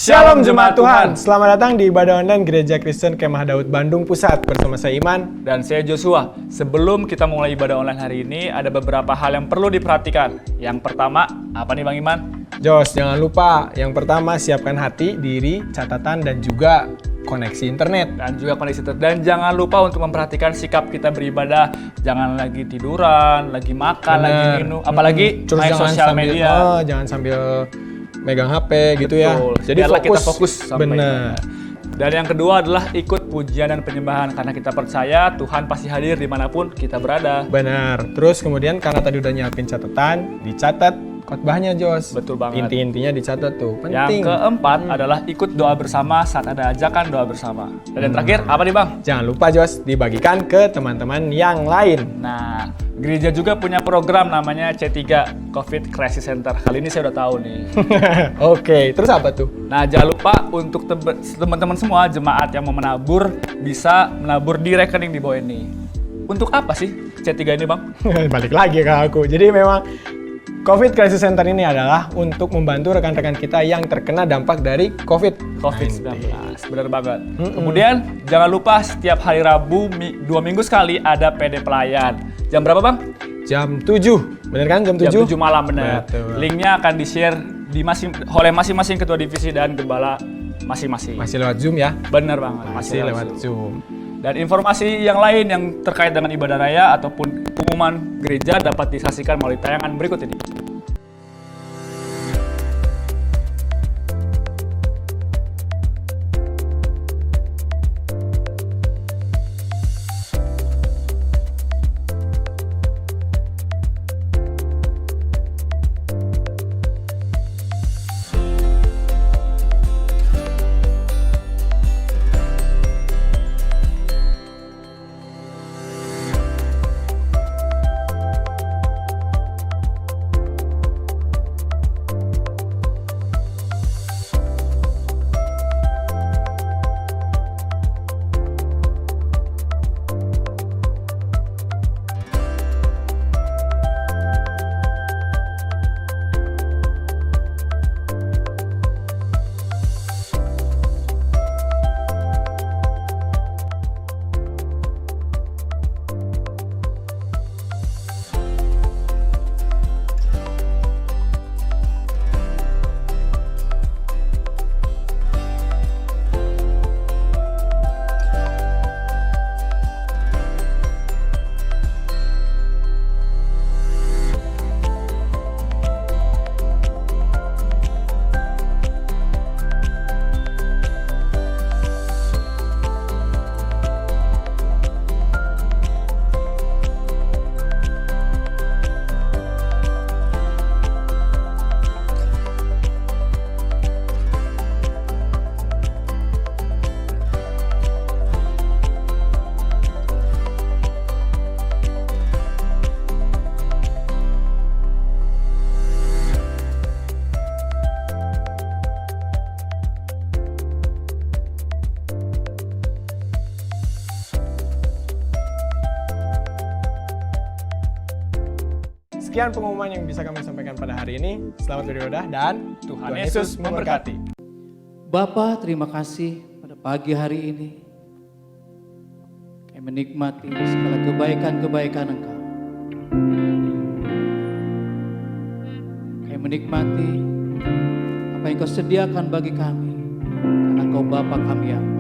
Shalom Jemaat Tuhan, selamat datang di ibadah online Gereja Kristen Kemah Daud Bandung Pusat bersama saya Iman dan saya Joshua. Sebelum kita mulai ibadah online hari ini, ada beberapa hal yang perlu diperhatikan. Yang pertama, apa nih Bang Iman? Jos, jangan lupa, yang pertama siapkan hati, diri, catatan, dan juga koneksi internet. Dan jangan lupa untuk memperhatikan sikap kita beribadah. Jangan lagi tiduran, lagi makan, lagi minum, apalagi main sosial media. Jangan sambil megang HP gitu. Betul. Ya. Jadi kita fokus sampai benar. Dan yang kedua adalah ikut pujian dan penyembahan, karena kita percaya Tuhan pasti hadir dimanapun kita berada. Benar. Terus kemudian karena tadi udah nyiapin catatan, dicatat khotbahnya, Jos. Betul banget. Inti-intinya dicatat tuh. Penting. Yang keempat adalah ikut doa bersama saat ada ajakan doa bersama. Dan yang terakhir apa nih Bang? Jangan lupa, Jos, dibagikan ke teman-teman yang lain. Nah, gereja juga punya program namanya C3 COVID Crisis Center. Kali ini saya udah tahu nih. Oke, terus apa tuh? Nah, jangan lupa untuk teman-teman semua jemaat yang mau menabur bisa menabur di rekening di bawah ini. Untuk apa sih C3 ini, Bang? Balik lagi ke aku. Jadi memang COVID Crisis Center ini adalah untuk membantu rekan-rekan kita yang terkena dampak dari COVID-19. Benar banget. Kemudian jangan lupa setiap hari Rabu 2 minggu sekali ada PD pelayan. Jam berapa Bang? Jam 7. Bener kan jam 7? Jam 7 malam bener. Betul. Linknya akan di-share oleh masing-masing ketua divisi dan gembala masing-masing. Masih lewat Zoom ya? Bener banget. Masih lewat Zoom. Dan informasi yang lain yang terkait dengan ibadah raya ataupun pengumuman gereja dapat disaksikan melalui tayangan berikut ini. Sekian pengumuman yang bisa kami sampaikan pada hari ini. Selamat beribadah dan Tuhan Yesus memberkati. Bapa, terima kasih pada pagi hari ini. Kami menikmati segala kebaikan-kebaikan Engkau. Kami menikmati apa yang Kau sediakan bagi kami, karena Kau Bapa kami yang baik.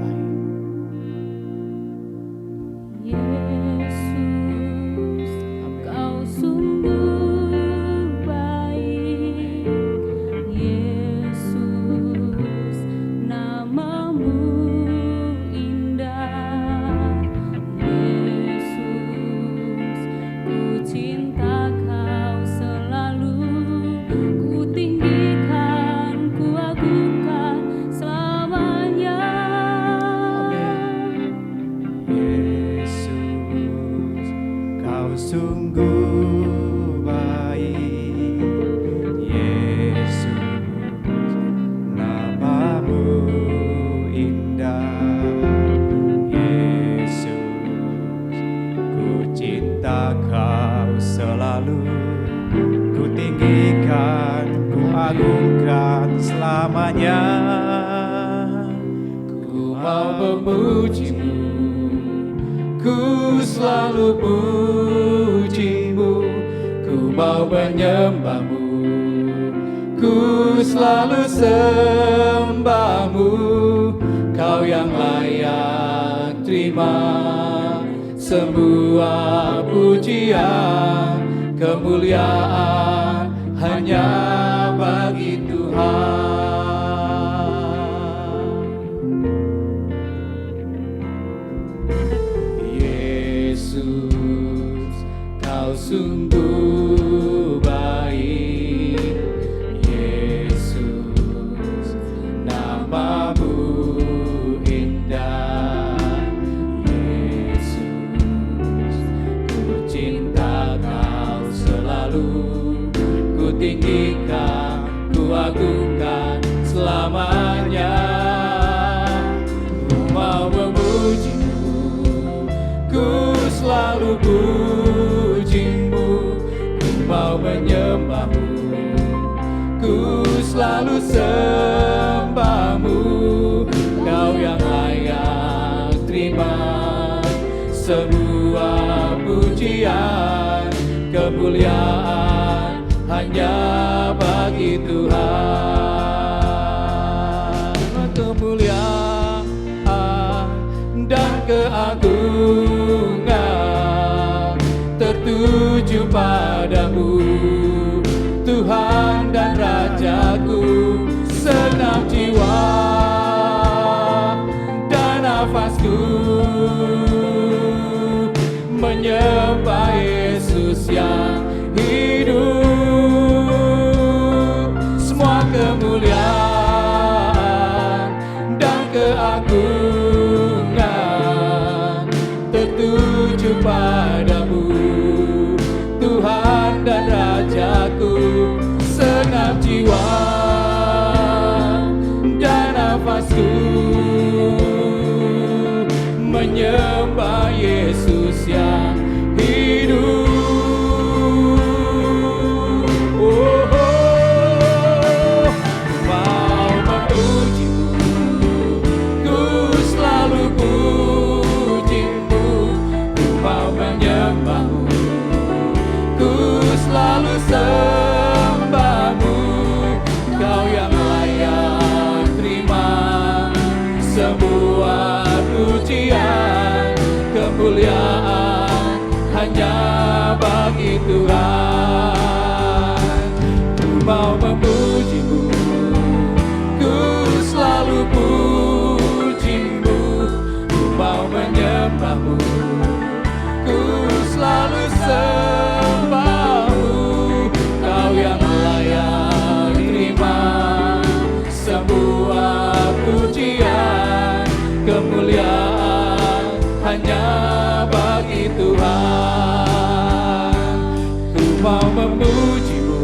Ku tinggikan, ku agungkan selamanya. mau memuji-Mu, ku selalu puji-Mu, ku mau menyembah-Mu, ku selalu sembah-Mu. Kau yang layak terima semua pujian, kemuliaan hanya bagi Tuhan. Yesus, Kau sungguh baik. Yesus, nama-Mu indah. Yesus, ku cinta Kau selalu, ku tinggikan, ku agungkan selamanya. Ku mau memuji-Mu, ku selalu puji-Mu, ku mau menyembah-Mu, ku selalu sembah-Mu. Kau yang layak terima semua pujian, kemuliaan hanya bagi Tuhan. Kemuliaan dan keagungan tertuju padamu, Tuhan dan Rajaku. Senam jiwa dan nafasku menyembah Yesus yang hidup. Semua kemuliaan dan keagungan tertuju padamu, Tuhan dan Rajaku. Senam jiwa dan nafasku menyembah Yesus yang hidup. Mau memuji-Mu, ku selalu puji-Mu, ku mau menyembah-Mu, ku selalu sembah-Mu. Kau yang layak terima semua pujian, kemuliaan hanya bagi Tuhan. Ku mau memuji-Mu, ku selalu puji-Mu, ku mau menyembah-Mu, ku selalu sembah-Mu. Kau yang layak terima semua pujian, kemuliaan hanya bagi Tuhan. Ku mau memuji-Mu,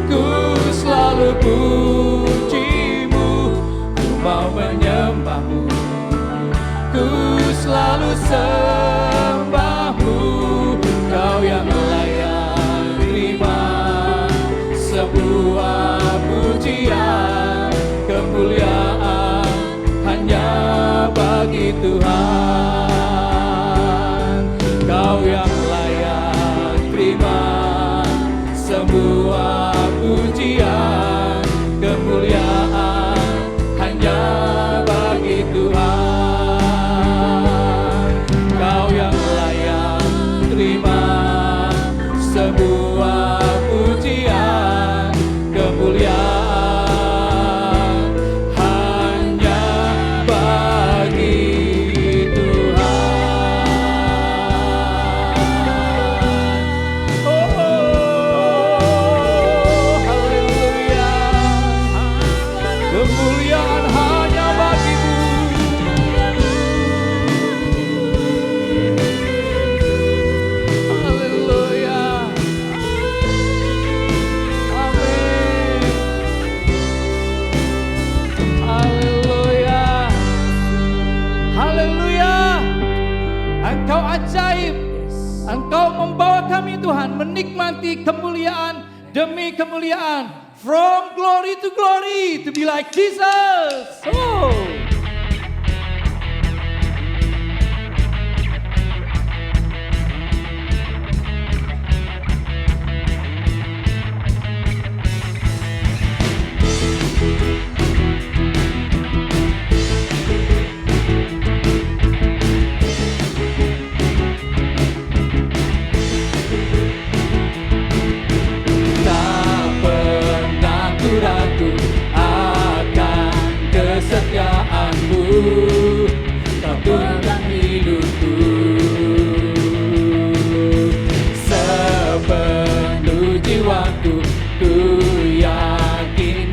ku selalu puji-Mu, ku mau menyembah-Mu, ku selalu sembah-Mu. Kau yang layak terima sebuah pujian, kemuliaan hanya bagi Tuhan. Kau yang layak terima sebuah pujian, kemuliaan hanya bagi Tuhan. Kau yang layak terima sebuah pujian, kemuliaan hanya bagi Tuhan. Haleluya. Kemuliaan hanya bagi-Mu. Haleluya. Amin. Haleluya. Haleluya. Engkau ajaib. Engkau membawa kami Tuhan menikmati kemuliaan demi kemuliaan. From glory to be like Jesus. Oh.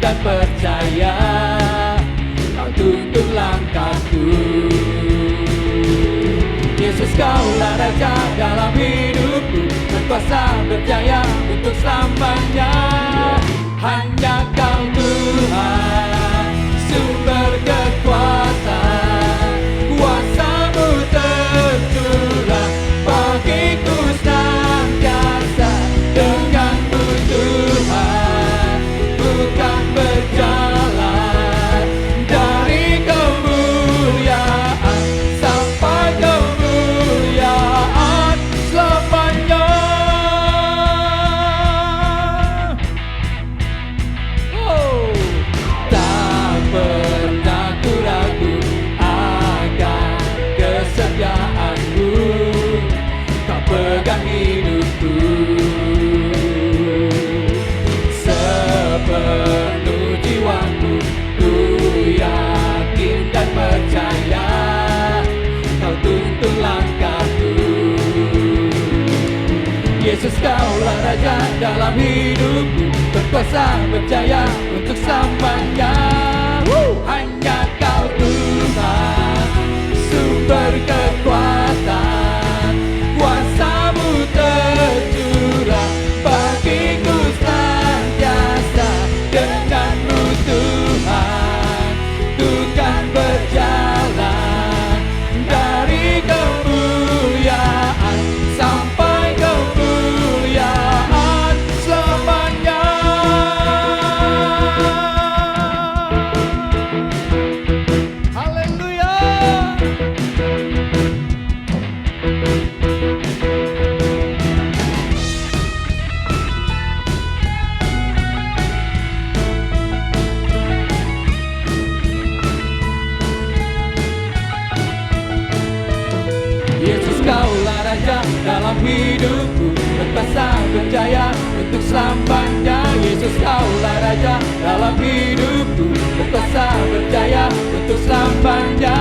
dan percaya, Kau tuntun langkahku. Yesus, Kaulah Raja dalam hidupku, berkuasa berjaya untuk selamanya. Hanya Kau Tuhan, sumber kekuatan, kuasa-Mu tercurah bagiku senantiasa. Dengan-Mu Tuhan, bukan berjalan dari kemuliaan sampai kemuliaan selamanya. Oh, tak pernah ku ragu akan kesetiaan-Mu, Kau pegang hidupku. Sepenuh jiwaku ku yakin dan percaya, Kau tuntun langkahku. Yesus, Kaulah Raja dalam hidupku, berkuasa berjaya untuk selamanya. Hanya Kau Tuhan, sumber kekuatan, kuasa-Mu tercurah bagiku senantiasa. Dengan-Mu Tuhan, ku kan berjalan dari kemuliaan sampai kemuliaan selamanya. Haleluya. Yesus, Kaulah Raja dalam hidupku, berkuasa berjaya untuk selamanya. Yesus, Kaulah Raja dalam hidupku, berkuasa berjaya untuk selamanya.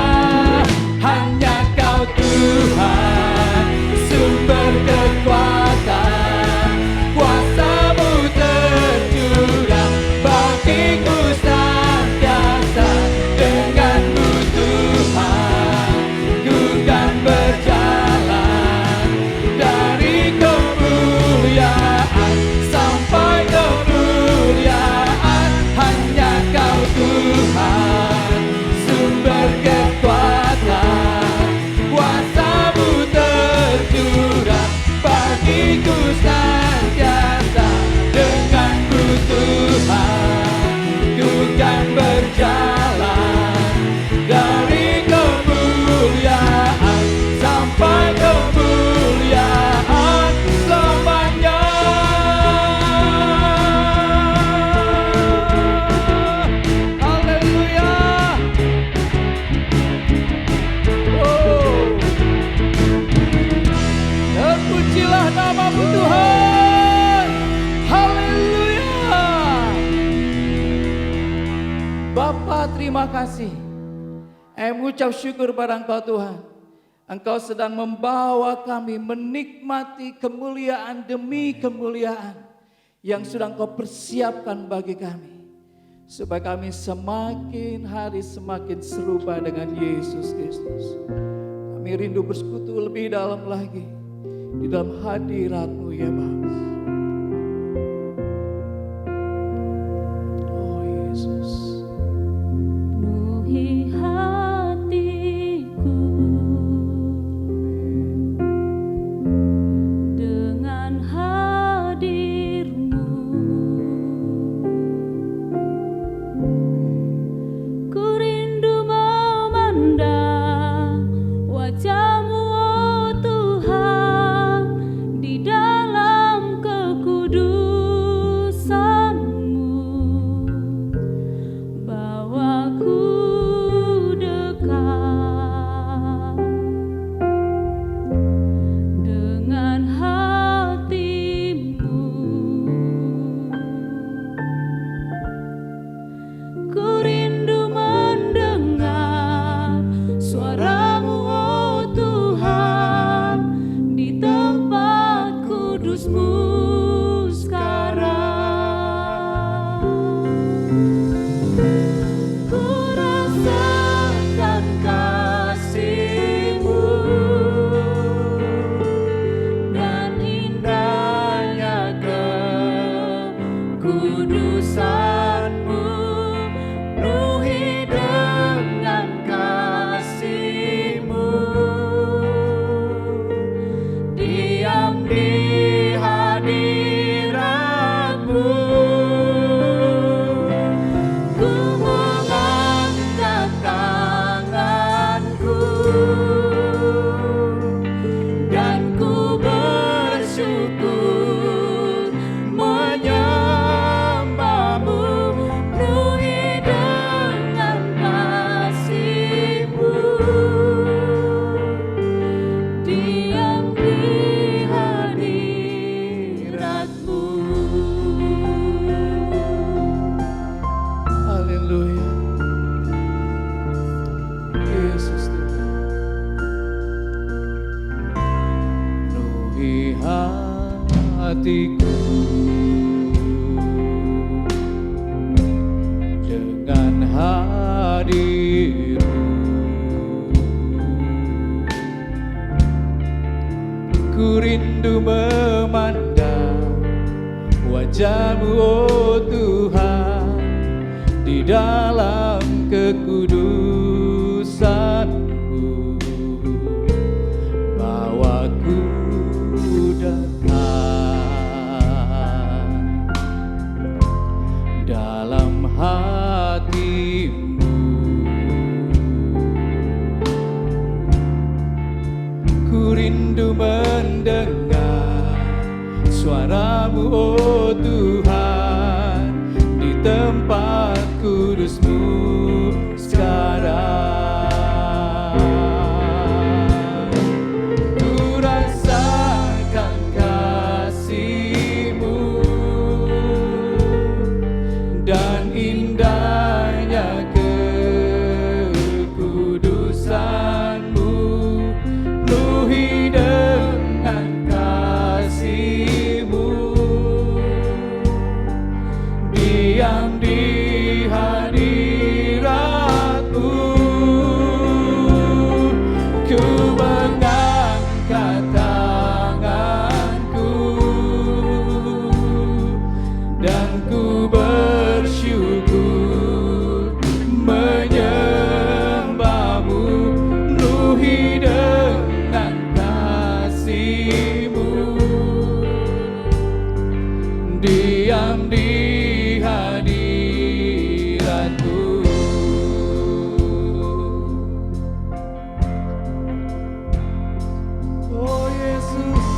Hanya Kau Tuhan, sumber kekuatan, kuasa-Mu tercurah bagiku senantiasa. Dengan-Mu Tuhan, ku kan berjalan dari kemuliaan sampai kemuliaan. Hanya Kau Tuhan, sumber kekuatan, kuasa-Mu tercurah bagiku senantiasa. Dengan-Mu Tuhan, ku kan berjalan dari kemuliaan sampai kemuliaan selamanya. Haleluya. Oh, terpujilah nama-Mu Tuhan. Haleluya. Bapa, terima kasih. Mengucap syukur pada Engkau Tuhan. Engkau sedang membawa kami menikmati kemuliaan demi kemuliaan yang sudah Engkau persiapkan bagi kami. Supaya kami semakin hari semakin serupa dengan Yesus Kristus. Kami rindu bersekutu lebih dalam lagi di dalam hadirat-Mu ya Bapa. Oh Yesus. Penuhi hatiku dengan hadir-Mu. Ku rindu memandang wajah-Mu, oh Tuhan, di dalam kekudusanmu, penuhi dengan kasihmu. Diam di hadiratmu, ku mengangkat tanganku dan ku bersyukur menyembahmu, penuhi dengan kasihmu. Diam di hadiratmu. Haleluya. Yesus Tuhan. Penuhi hatiku dengan hadirmu. Ku rindu memandang wajah-Mu, oh Tuhan, di dalam kekudusan-Mu. Bawaku dekat dalam hati-Mu. Ku rindu mendengar suara-Mu, oh Tuhan, di tempat kudus-Mu sekarang. Ku rasakan kasih-Mu dan indahnya kekudusan-Mu, penuhi dengan kasih-Mu. Diam di hadiratmu, ku mengangkat tanganku dan ku bersyukur menyembahmu, penuhi dengan kasih-Mu. Diam di hadiratmu. Oh Yesus,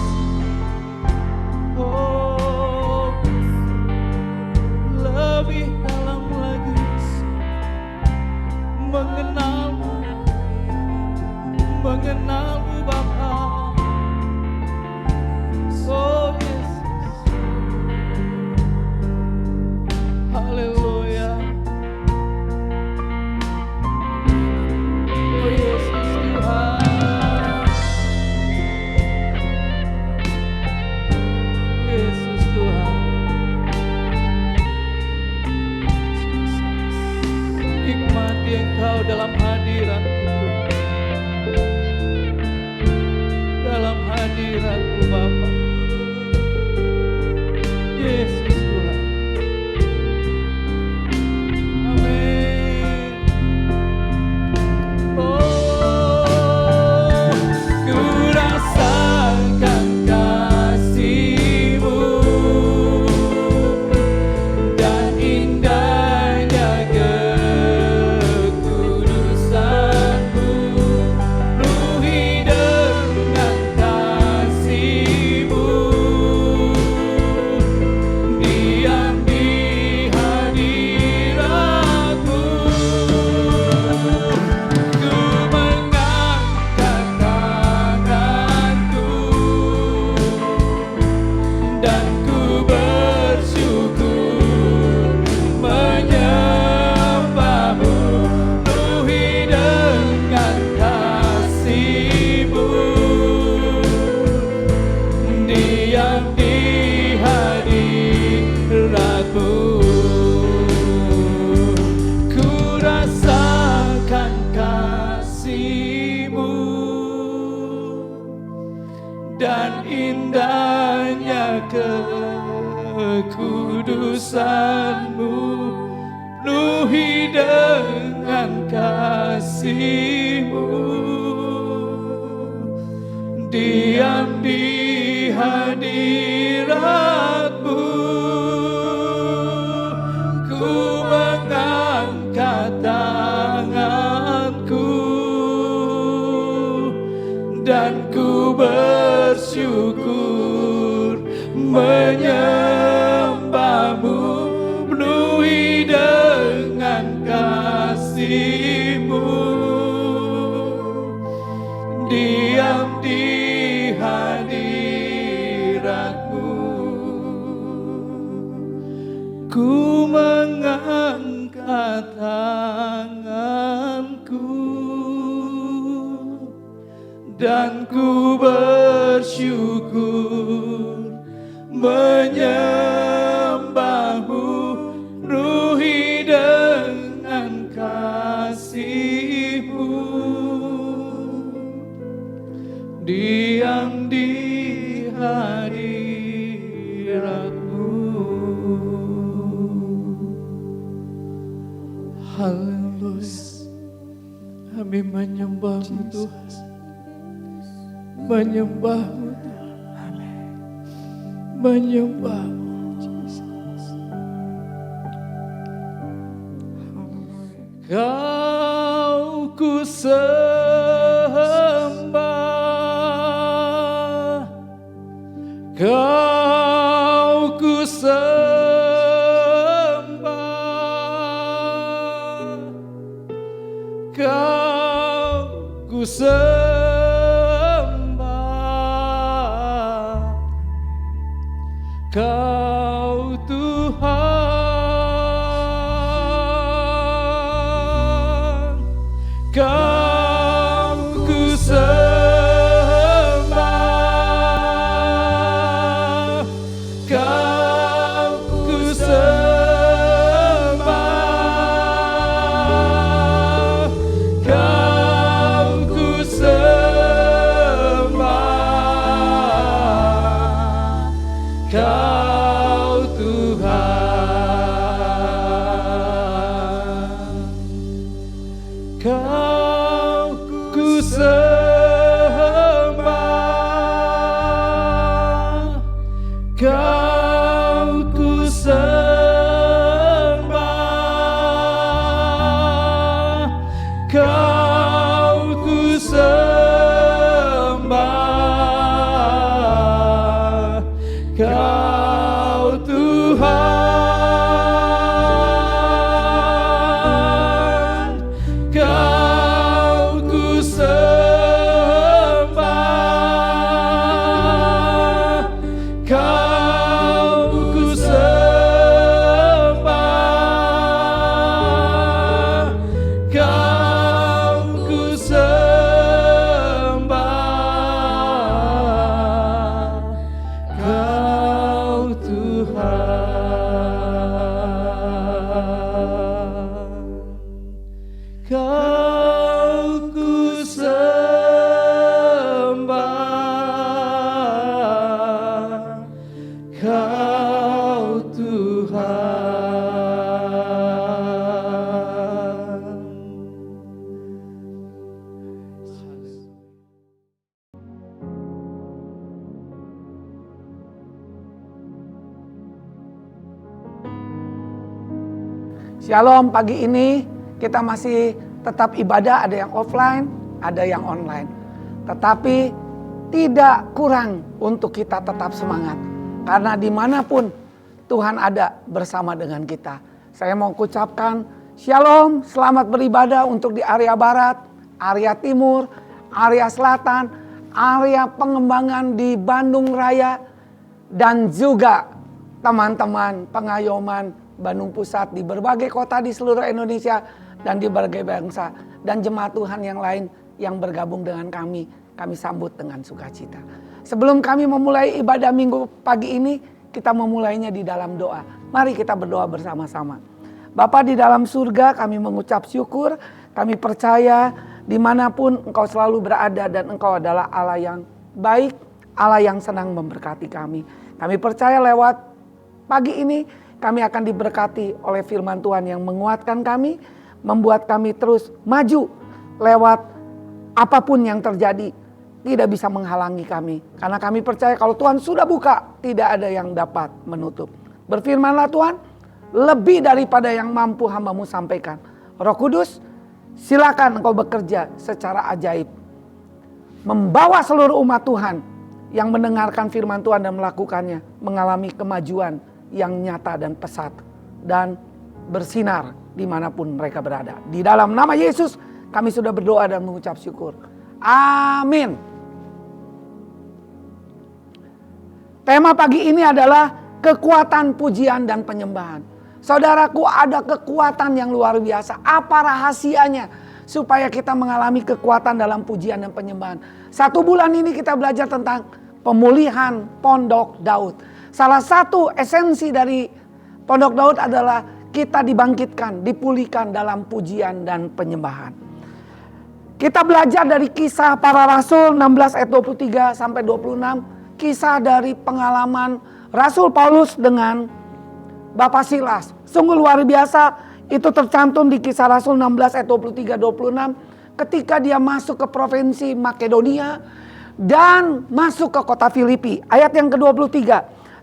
oh lebih dalam lagi mengenalmu, mengenalmu Bapa. Oh Yesus, haleluya. Oh Yesus Tuhan, Yesus Tuhan. Nikmati Engkau dalam hadirat-Mu, dalam hadirat-Mu Bapa. Yesus Tuhan. Amin. Oh, ku rasakan kasih-Mu dan indahnya kekudusan-Mu, penuhi dengan kasih-Mu. kasih-Mu, diam di hadirat-Mu, ku mengangkat tanganku dan ku bersyukur menyembah-Mu, penuhi dengan kasih-Mu, diam di hadirat-Mu, ku mengangkat tanganku dan ku bersyukur menyembah-Mu, penuhi dengan kasih-Mu, diam di hadirat-Mu. Haleluya, kami menyembah-Mu Tuhan, menyembah-Mu Tuhan, menyembah-Mu. Kau ku sembah, Kau ku sembah, Kau ku sembah, Kau Tuhan, Kau ku sembah, Kau ku sembah, Kau ku sembah, Kau Tuhan, Kau ku sembah, Kau ku sembah, Kau ku sembah, Kau Tuhan, Kau ku sembah, Kau ku sembah, Kau ku sembah, Kau Tuhan, Kau ku sembah, Kau Tuhan. Shalom, pagi ini kita masih tetap ibadah, ada yang offline, ada yang online. Tetapi tidak kurang untuk kita tetap semangat. Karena dimanapun Tuhan ada bersama dengan kita. Saya mau ucapkan Shalom, selamat beribadah untuk di area barat, area timur, area selatan, area pengembangan di Bandung Raya, dan juga teman-teman pengayoman Bandung Pusat di berbagai kota di seluruh Indonesia dan di berbagai bangsa, dan jemaat Tuhan yang lain yang bergabung dengan kami sambut dengan sukacita. Sebelum kami memulai ibadah minggu pagi ini, kita memulainya di dalam doa. Mari kita berdoa bersama-sama. Bapa di dalam surga, kami mengucap syukur, kami percaya dimanapun Engkau selalu berada dan Engkau adalah Allah yang baik, Allah yang senang memberkati kami. Kami percaya lewat pagi ini kami akan diberkati oleh firman Tuhan yang menguatkan kami, membuat kami terus maju lewat apapun yang terjadi, tidak bisa menghalangi kami. Karena kami percaya kalau Tuhan sudah buka, tidak ada yang dapat menutup. Berfirmanlah Tuhan, lebih daripada yang mampu hamba-Mu sampaikan. Roh Kudus, silakan Engkau bekerja secara ajaib. Membawa seluruh umat Tuhan yang mendengarkan firman Tuhan dan melakukannya, mengalami kemajuan yang nyata dan pesat. Dan bersinar dimanapun mereka berada. Di dalam nama Yesus kami sudah berdoa dan mengucap syukur. Amin. Tema pagi ini adalah kekuatan pujian dan penyembahan. Saudaraku, ada kekuatan yang luar biasa. Apa rahasianya supaya kita mengalami kekuatan dalam pujian dan penyembahan? 1 bulan ini kita belajar tentang pemulihan Pondok Daud. Salah satu esensi dari Pondok Daud adalah kita dibangkitkan, dipulihkan dalam pujian dan penyembahan. Kita belajar dari Kisah Para Rasul 16 ayat 23 sampai 26. Kisah dari pengalaman Rasul Paulus dengan Bapak Silas. Sungguh luar biasa, itu tercantum di Kisah Rasul 16 ayat 23-26. Ketika dia masuk ke provinsi Makedonia dan masuk ke kota Filipi. Ayat yang ke-23.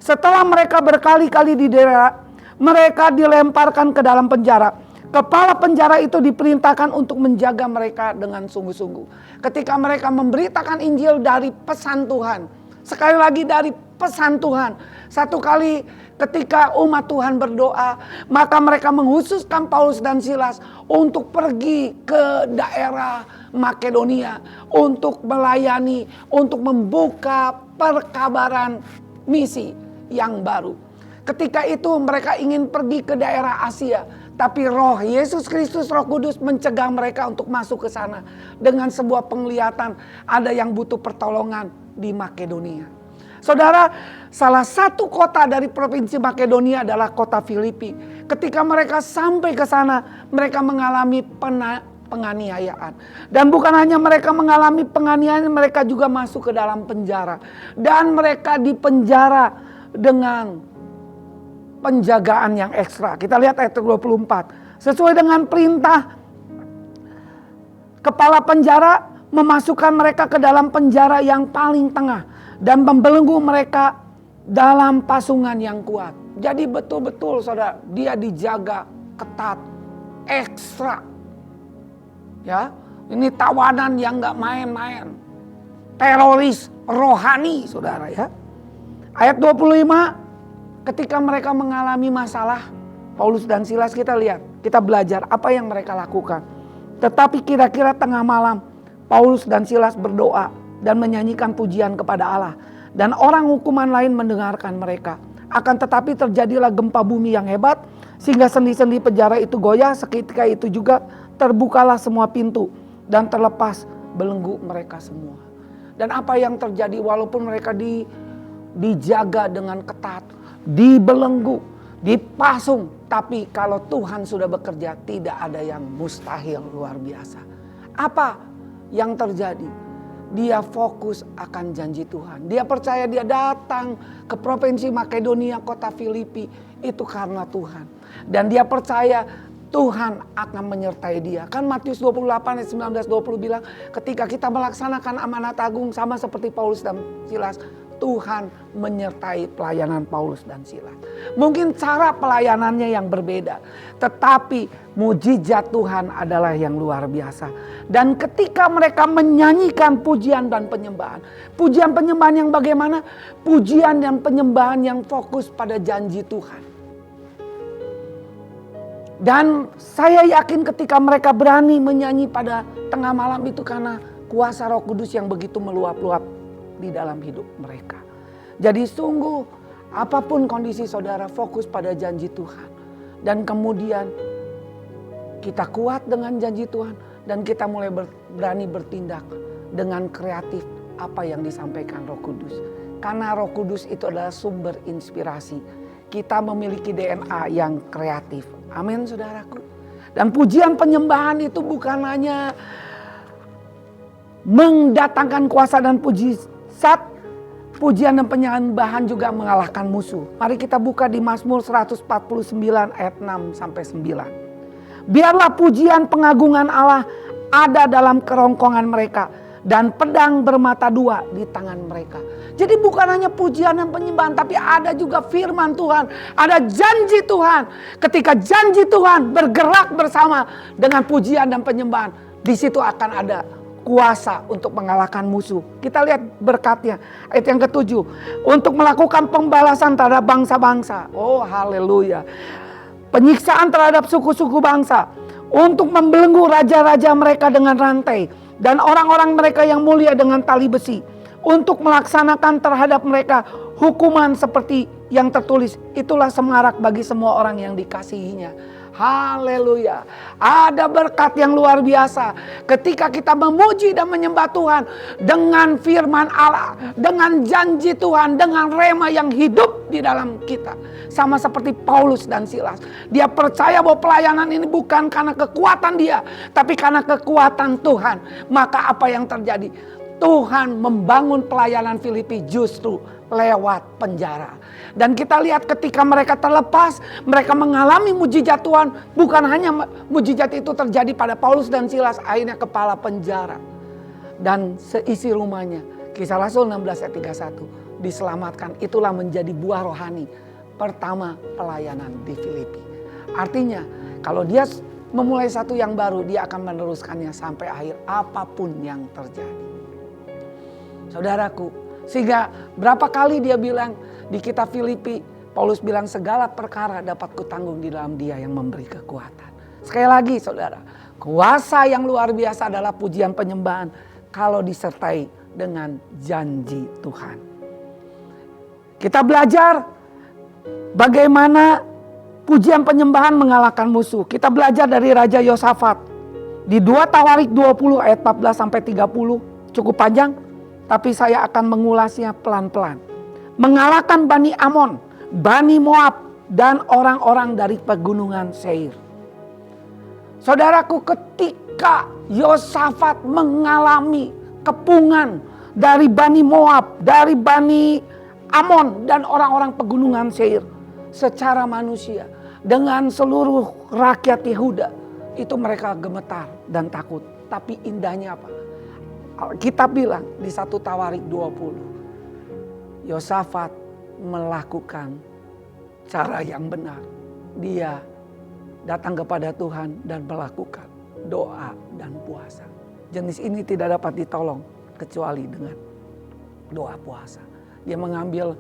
Setelah mereka berkali-kali didera, mereka dilemparkan ke dalam penjara. Kepala penjara itu diperintahkan untuk menjaga mereka dengan sungguh-sungguh. Ketika mereka memberitakan Injil dari pesan Tuhan. Sekali lagi dari pesan Tuhan. Satu kali ketika umat Tuhan berdoa, maka mereka menghususkan Paulus dan Silas untuk pergi ke daerah Makedonia. Untuk melayani, untuk membuka perkabaran misi yang baru. Ketika itu mereka ingin pergi ke daerah Asia. Tapi roh Yesus Kristus, Roh Kudus mencegah mereka untuk masuk ke sana. Dengan sebuah penglihatan ada yang butuh pertolongan di Makedonia. Saudara, salah satu kota dari provinsi Makedonia adalah kota Filipi. Ketika mereka sampai ke sana, mereka mengalami penganiayaan. Dan bukan hanya mereka mengalami penganiayaan, mereka juga masuk ke dalam penjara. Dan mereka dipenjara dengan penjagaan yang ekstra. Kita lihat ayat 24. Sesuai dengan perintah kepala penjara, memasukkan mereka ke dalam penjara yang paling tengah dan membelenggu mereka dalam pasungan yang kuat. Jadi betul-betul saudara, dia dijaga ketat, ekstra. Ya, ini tawanan yang nggak main-main. Teroris rohani, saudara ya. Ayat 25. Ketika mereka mengalami masalah, Paulus dan Silas kita lihat, kita belajar apa yang mereka lakukan. Tetapi kira-kira tengah malam, Paulus dan Silas berdoa dan menyanyikan pujian kepada Allah. Dan orang hukuman lain mendengarkan mereka. Akan tetapi terjadilah gempa bumi yang hebat, sehingga sendi-sendi penjara itu goyah. Seketika itu juga terbukalah semua pintu dan terlepas belenggu mereka semua. Dan apa yang terjadi walaupun mereka dijaga dengan ketat, dibelenggu, dipasung. Tapi kalau Tuhan sudah bekerja, tidak ada yang mustahil. Luar biasa. Apa yang terjadi? Dia fokus akan janji Tuhan. Dia percaya dia datang ke provinsi Makedonia, kota Filipi. Itu karena Tuhan. Dan dia percaya Tuhan akan menyertai dia. Kan Matius 28 ayat 19-20 bilang, ketika kita melaksanakan amanat agung sama seperti Paulus dan Silas, Tuhan menyertai pelayanan Paulus dan Silas. Mungkin cara pelayanannya yang berbeda, tetapi mujizat Tuhan adalah yang luar biasa. Dan ketika mereka menyanyikan pujian dan penyembahan, pujian penyembahan yang bagaimana? Pujian dan penyembahan yang fokus pada janji Tuhan. Dan saya yakin ketika mereka berani menyanyi pada tengah malam itu karena kuasa Roh Kudus yang begitu meluap-luap di dalam hidup mereka. Jadi sungguh apapun kondisi saudara, fokus pada janji Tuhan. Dan kemudian kita kuat dengan janji Tuhan. Dan kita mulai berani bertindak dengan kreatif apa yang disampaikan Roh Kudus. Karena Roh Kudus itu adalah sumber inspirasi. Kita memiliki DNA yang kreatif. Amin saudaraku. Dan pujian penyembahan itu bukan hanya mendatangkan kuasa dan pujian dan penyembahan juga mengalahkan musuh. Mari kita buka di Mazmur 149 ayat 6-9. Biarlah pujian pengagungan Allah ada dalam kerongkongan mereka, dan pedang bermata dua di tangan mereka. Jadi bukan hanya pujian dan penyembahan, tapi ada juga firman Tuhan, ada janji Tuhan. Ketika janji Tuhan bergerak bersama dengan pujian dan penyembahan, di situ akan ada kuasa untuk mengalahkan musuh. Kita lihat berkatnya, ayat yang ke-7. Untuk melakukan pembalasan terhadap bangsa-bangsa. Oh haleluya. Penyiksaan terhadap suku-suku bangsa. Untuk membelenggu raja-raja mereka dengan rantai. Dan orang-orang mereka yang mulia dengan tali besi. Untuk melaksanakan terhadap mereka hukuman seperti yang tertulis. Itulah semarak bagi semua orang yang dikasihinya. Haleluya. Ada berkat yang luar biasa ketika kita memuji dan menyembah Tuhan dengan firman Allah, dengan janji Tuhan, dengan rema yang hidup di dalam kita. Sama seperti Paulus dan Silas. Dia percaya bahwa pelayanan ini bukan karena kekuatan dia, tapi karena kekuatan Tuhan. Maka apa yang terjadi? Tuhan membangun pelayanan Filipi justru lewat penjara. Dan kita lihat ketika mereka terlepas, mereka mengalami mujizat Tuhan. Bukan hanya mujizat itu terjadi pada Paulus dan Silas, akhirnya kepala penjara dan seisi rumahnya. Kisah Rasul 16 ayat 31 diselamatkan. Itulah menjadi buah rohani pertama pelayanan di Filipi. Artinya kalau dia memulai satu yang baru, dia akan meneruskannya sampai akhir apapun yang terjadi. Saudaraku, sehingga berapa kali dia bilang di kitab Filipi, Paulus bilang segala perkara dapat kutanggung di dalam dia yang memberi kekuatan. Sekali lagi saudara, kuasa yang luar biasa adalah pujian penyembahan kalau disertai dengan janji Tuhan. Kita belajar bagaimana pujian penyembahan mengalahkan musuh. Kita belajar dari Raja Yosafat. Di 2 Tawarik 20 ayat 14 sampai 30, cukup panjang. Tapi saya akan mengulasnya pelan-pelan. Mengalahkan Bani Amon, Bani Moab, dan orang-orang dari pegunungan Seir. Saudaraku, ketika Yosafat mengalami kepungan dari Bani Moab, dari Bani Amon, dan orang-orang pegunungan Seir. Secara manusia, dengan seluruh rakyat Yehuda, itu mereka gemetar dan takut. Tapi indahnya apa? Kitab bilang di 1 Tawarik 20. Yosafat melakukan cara yang benar. Dia datang kepada Tuhan dan melakukan doa dan puasa. Jenis ini tidak dapat ditolong kecuali dengan doa puasa. Dia mengambil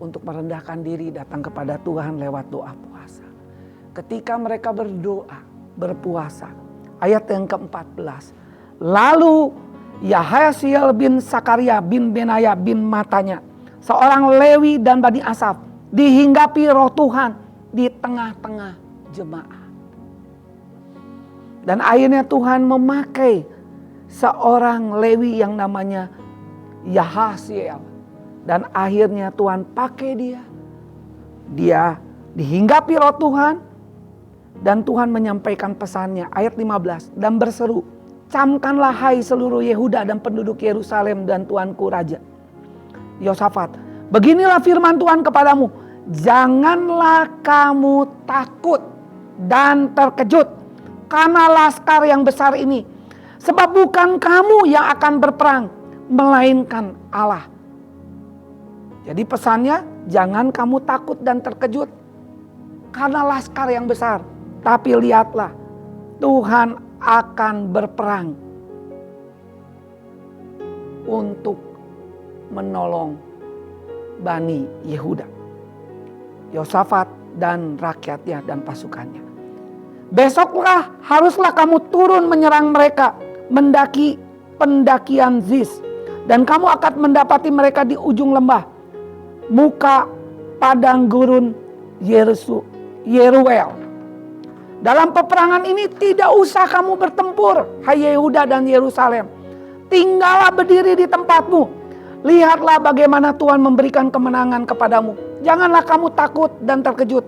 untuk merendahkan diri datang kepada Tuhan lewat doa puasa. Ketika mereka berdoa, berpuasa. Ayat yang ke-14. Lalu Yahasiel bin Sakaria bin Benaya bin Matanya, seorang Lewi dan Bani Asaf, dihinggapi roh Tuhan di tengah-tengah jemaat. Dan akhirnya Tuhan memakai seorang Lewi yang namanya Yahasiel. Dan akhirnya Tuhan pakai dia. Dia dihinggapi roh Tuhan. Dan Tuhan menyampaikan pesannya. Ayat 15. Dan berseru, camkanlah hai seluruh Yehuda dan penduduk Yerusalem dan tuanku Raja Yosafat. Beginilah firman Tuhan kepadamu. Janganlah kamu takut dan terkejut karena laskar yang besar ini. Sebab bukan kamu yang akan berperang, melainkan Allah. Jadi pesannya, jangan kamu takut dan terkejut karena laskar yang besar. Tapi lihatlah, Tuhan akan berperang untuk menolong Bani Yehuda, Yosafat dan rakyatnya dan pasukannya. Besoklah haruslah kamu turun menyerang mereka mendaki pendakian Ziz, dan kamu akan mendapati mereka di ujung lembah muka padang gurun Yeruel. Dalam peperangan ini tidak usah kamu bertempur, hai Yehuda dan Yerusalem. Tinggallah berdiri di tempatmu. Lihatlah bagaimana Tuhan memberikan kemenangan kepadamu. Janganlah kamu takut dan terkejut.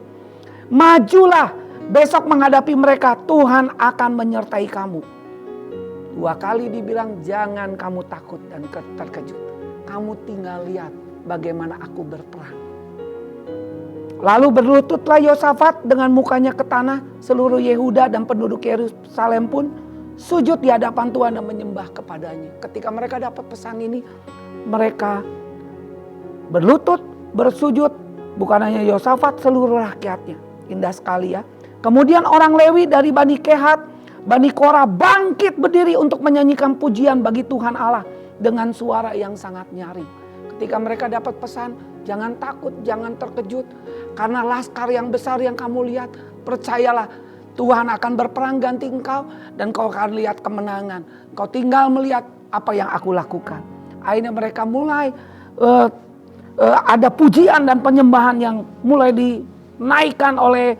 Majulah, besok menghadapi mereka. Tuhan akan menyertai kamu. 2 kali dibilang jangan kamu takut dan terkejut. Kamu tinggal lihat bagaimana aku berperang. Lalu berlututlah Yosafat dengan mukanya ke tanah. Seluruh Yehuda dan penduduk Yerusalem pun sujud di hadapan Tuhan dan menyembah kepadanya. Ketika mereka dapat pesan ini, mereka berlutut, bersujud, bukan hanya Yosafat, seluruh rakyatnya. Indah sekali ya. Kemudian orang Lewi dari Bani Kehat, Bani Korah bangkit berdiri untuk menyanyikan pujian bagi Tuhan Allah dengan suara yang sangat nyaring. Ketika mereka dapat pesan, jangan takut, jangan terkejut. Karena laskar yang besar yang kamu lihat, percayalah Tuhan akan berperang ganti engkau dan kau akan lihat kemenangan. Kau tinggal melihat apa yang aku lakukan. Akhirnya mereka mulai ada pujian dan penyembahan yang mulai dinaikkan oleh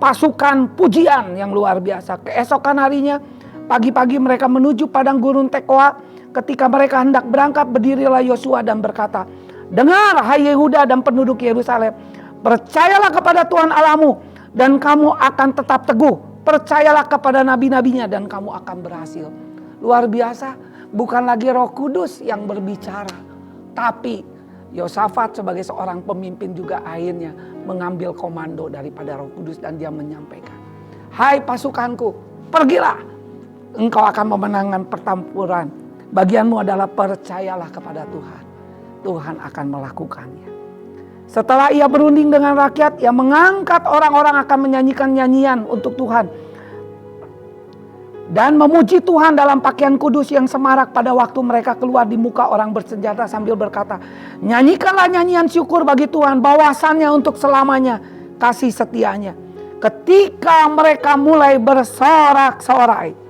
pasukan pujian yang luar biasa. Keesokan harinya, pagi-pagi mereka menuju padang gurun Tekoa. Ketika mereka hendak berangkat, berdirilah Yosua dan berkata, dengar hai Yehuda dan penduduk Yerusalem, percayalah kepada Tuhan Allahmu dan kamu akan tetap teguh. Percayalah kepada nabi-nabinya dan kamu akan berhasil. Luar biasa, bukan lagi Roh Kudus yang berbicara, tapi Yosafat sebagai seorang pemimpin juga akhirnya mengambil komando daripada Roh Kudus dan dia menyampaikan, hai pasukanku, pergilah, engkau akan memenangkan pertempuran. Bagianmu adalah percayalah kepada Tuhan. Tuhan akan melakukannya. Setelah ia berunding dengan rakyat, ia mengangkat orang-orang akan menyanyikan nyanyian untuk Tuhan. Dan memuji Tuhan dalam pakaian kudus yang semarak pada waktu mereka keluar di muka orang bersenjata sambil berkata, nyanyikanlah nyanyian syukur bagi Tuhan, bahwasannya untuk selamanya kasih setianya. Ketika mereka mulai bersorak-sorai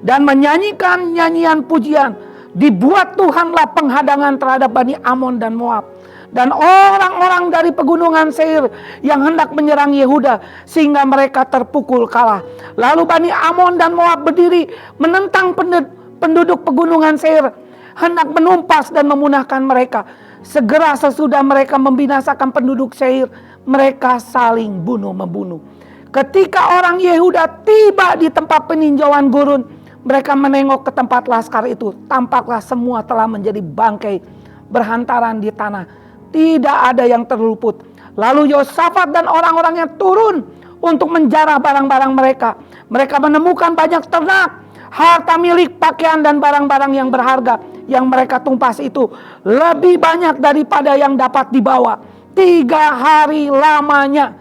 dan menyanyikan nyanyian pujian, dibuat Tuhanlah penghadangan terhadap Bani Amon dan Moab dan orang-orang dari pegunungan Seir yang hendak menyerang Yehuda sehingga mereka terpukul kalah. Lalu Bani Amon dan Moab berdiri menentang penduduk pegunungan Seir, hendak menumpas dan memunahkan mereka. Segera sesudah mereka membinasakan penduduk Seir, mereka saling bunuh-membunuh. Ketika orang Yehuda tiba di tempat peninjauan gurun, mereka menengok ke tempat laskar itu. Tampaklah semua telah menjadi bangkai berhantaran di tanah. Tidak ada yang terluput. Lalu Yosafat dan orang-orangnya turun untuk menjarah barang-barang mereka. Mereka menemukan banyak ternak, harta milik, pakaian dan barang-barang yang berharga yang mereka tumpas itu lebih banyak daripada yang dapat dibawa. 3 hari lamanya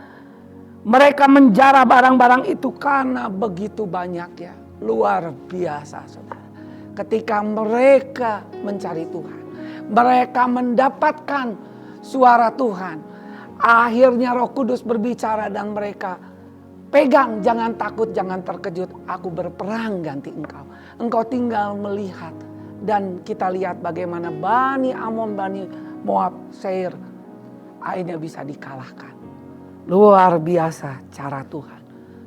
mereka menjarah barang-barang itu karena begitu banyaknya. Luar biasa saudara. Ketika mereka mencari Tuhan, mereka mendapatkan suara Tuhan. Akhirnya Roh Kudus berbicara dan mereka pegang, jangan takut, jangan terkejut. Aku berperang ganti engkau. Engkau tinggal melihat. Dan kita lihat bagaimana Bani Amon, Bani Moab, Seir akhirnya bisa dikalahkan. Luar biasa cara Tuhan.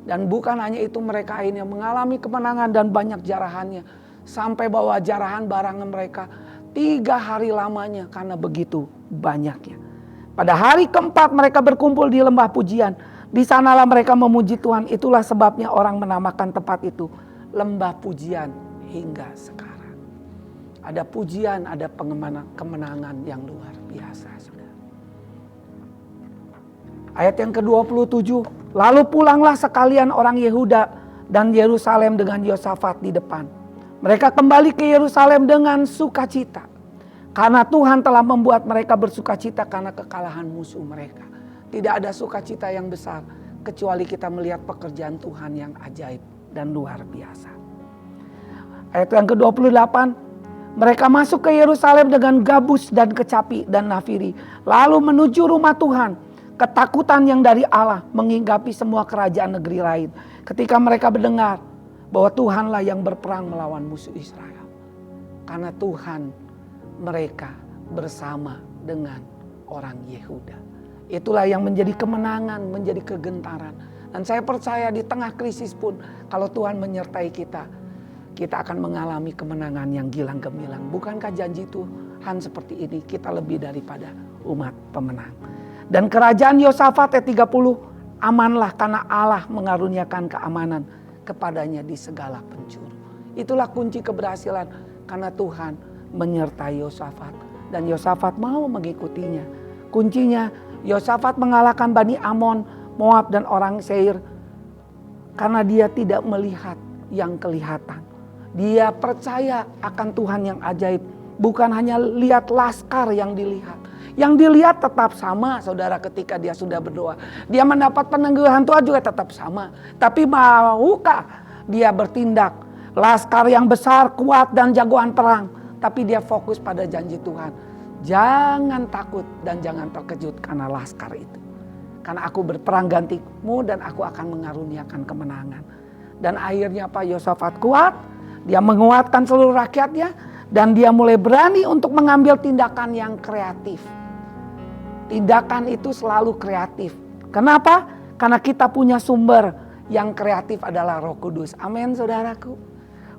Dan bukan hanya itu, mereka akhirnya mengalami kemenangan dan banyak jarahannya. Sampai bawa jarahan barang mereka 3 hari lamanya karena begitu banyaknya. Pada hari keempat mereka berkumpul di lembah pujian. Di sanalah mereka memuji Tuhan. Itulah sebabnya orang menamakan tempat itu lembah pujian hingga sekarang. Ada pujian, ada kemenangan yang luar biasa. Saudara. Ayat yang ke-27. Lalu pulanglah sekalian orang Yehuda dan Yerusalem dengan Yosafat di depan. Mereka kembali ke Yerusalem dengan sukacita. Karena Tuhan telah membuat mereka bersukacita karena kekalahan musuh mereka. Tidak ada sukacita yang besar kecuali kita melihat pekerjaan Tuhan yang ajaib dan luar biasa. Ayat yang ke-28. Mereka masuk ke Yerusalem dengan gabus dan kecapi dan nafiri. Lalu menuju rumah Tuhan. Ketakutan yang dari Allah menghinggapi semua kerajaan negeri lain. Ketika mereka mendengar bahwa Tuhanlah yang berperang melawan musuh Israel. Karena Tuhan mereka bersama dengan orang Yehuda. Itulah yang menjadi kemenangan, menjadi kegentaran. Dan saya percaya di tengah krisis pun kalau Tuhan menyertai kita, kita akan mengalami kemenangan yang gilang gemilang. Bukankah janji Tuhan seperti ini? Kita lebih daripada umat pemenang. Dan kerajaan Yosafat ayat 30, amanlah karena Allah mengaruniakan keamanan kepadanya di segala penjuru. Itulah kunci keberhasilan karena Tuhan menyertai Yosafat. Dan Yosafat mau mengikutinya. Kuncinya Yosafat mengalahkan Bani Amon, Moab dan orang Seir. Karena dia tidak melihat yang kelihatan. Dia percaya akan Tuhan yang ajaib. Bukan hanya lihat laskar yang dilihat. Yang dilihat tetap sama saudara ketika dia sudah berdoa. Dia mendapat peneguhan Tuhan juga tetap sama. Tapi maukah dia bertindak? Laskar yang besar, kuat dan jagoan perang. Tapi dia fokus pada janji Tuhan. Jangan takut dan jangan terkejut karena laskar itu. Karena aku berperang gantimu dan aku akan mengaruniakan kemenangan. Dan akhirnya Pak Yosafat kuat. Dia menguatkan seluruh rakyatnya. Dan dia mulai berani untuk mengambil tindakan yang kreatif. Tindakan itu selalu kreatif. Kenapa? Karena kita punya sumber yang kreatif adalah Roh Kudus. Amin saudaraku.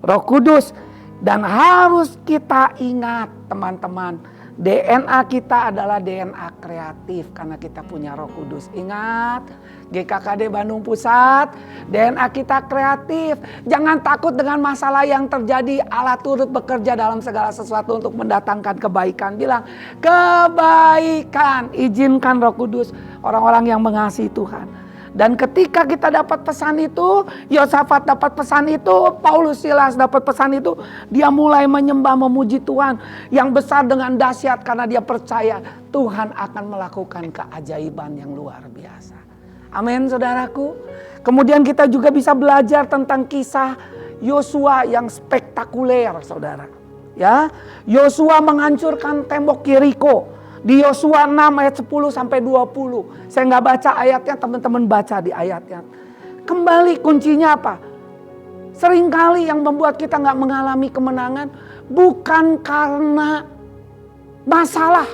Roh Kudus. Dan harus kita ingat teman-teman. DNA kita adalah DNA kreatif karena kita punya Roh Kudus. Ingat, GKKD Bandung Pusat, DNA kita kreatif. Jangan takut dengan masalah yang terjadi. Allah turut bekerja dalam segala sesuatu untuk mendatangkan kebaikan. Bilang, kebaikan. Izinkan Roh Kudus, orang-orang yang mengasihi Tuhan. Dan ketika kita dapat pesan itu, Yosafat dapat pesan itu, Paulus Silas dapat pesan itu, dia mulai menyembah memuji Tuhan yang besar dengan dahsyat karena dia percaya Tuhan akan melakukan keajaiban yang luar biasa. Amin saudaraku. Kemudian kita juga bisa belajar tentang kisah Yosua yang spektakuler saudara. Ya, Yosua menghancurkan tembok Yeriko. Di Yosua 6 ayat 10 sampai 20. Saya nggak baca ayatnya, teman-teman baca di ayatnya. Kembali kuncinya apa? Seringkali yang membuat kita nggak mengalami kemenangan bukan karena masalah,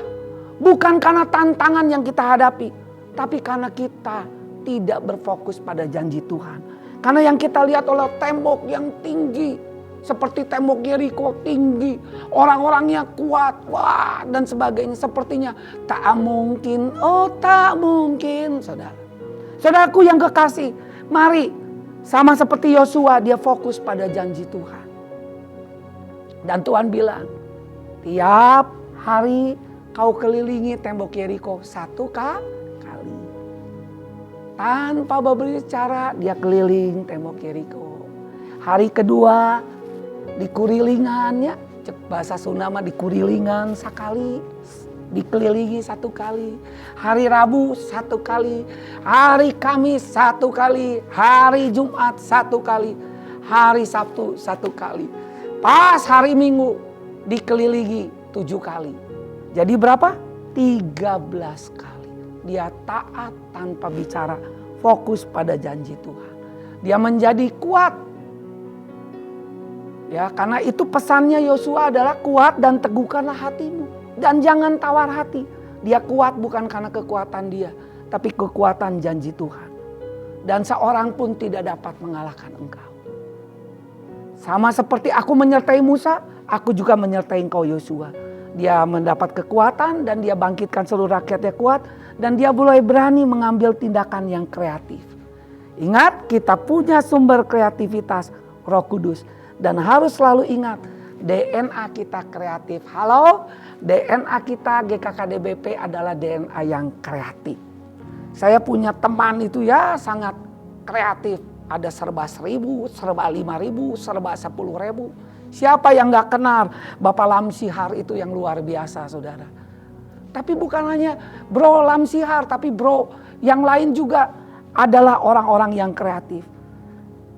bukan karena tantangan yang kita hadapi, tapi karena kita tidak berfokus pada janji Tuhan. Karena yang kita lihat oleh tembok yang tinggi, seperti tembok Yeriko tinggi, orang-orangnya kuat, wah dan sebagainya. Sepertinya tak mungkin, oh tak mungkin saudara. Saudaraku yang kekasih, mari sama seperti Yosua dia fokus pada janji Tuhan. Dan Tuhan bilang, tiap hari kau kelilingi tembok Yeriko 1 kali. Tanpa berbicara dia keliling tembok Yeriko. Hari kedua di kurilingannya, bahasa Sunda mah di kurilingan sekali, dikelilingi 1 kali. Hari Rabu 1 kali, hari Kamis 1 kali, hari Jumat 1 kali, hari Sabtu 1 kali. Pas hari Minggu dikelilingi 7 kali. Jadi berapa? 13 kali. Dia taat tanpa bicara, fokus pada janji Tuhan. Dia menjadi kuat. Ya, karena itu pesannya Yosua adalah kuat dan teguhkanlah hatimu. Dan jangan tawar hati. Dia kuat bukan karena kekuatan dia, tapi kekuatan janji Tuhan. Dan seorang pun tidak dapat mengalahkan engkau. Sama seperti aku menyertai Musa, aku juga menyertai engkau Yosua. Dia mendapat kekuatan dan dia bangkitkan seluruh rakyatnya kuat. Dan dia mulai berani mengambil tindakan yang kreatif. Ingat, kita punya sumber kreativitas Roh Kudus. Dan harus selalu ingat, DNA kita kreatif. Halo, DNA kita GKKDBP adalah DNA yang kreatif. Saya punya teman itu ya sangat kreatif. Ada serba 1.000, serba 5.000, serba 10.000. Siapa yang gak kenal Bapak Lamsihar itu yang luar biasa saudara. Tapi bukan hanya bro Lamsihar, tapi bro yang lain juga adalah orang-orang yang kreatif.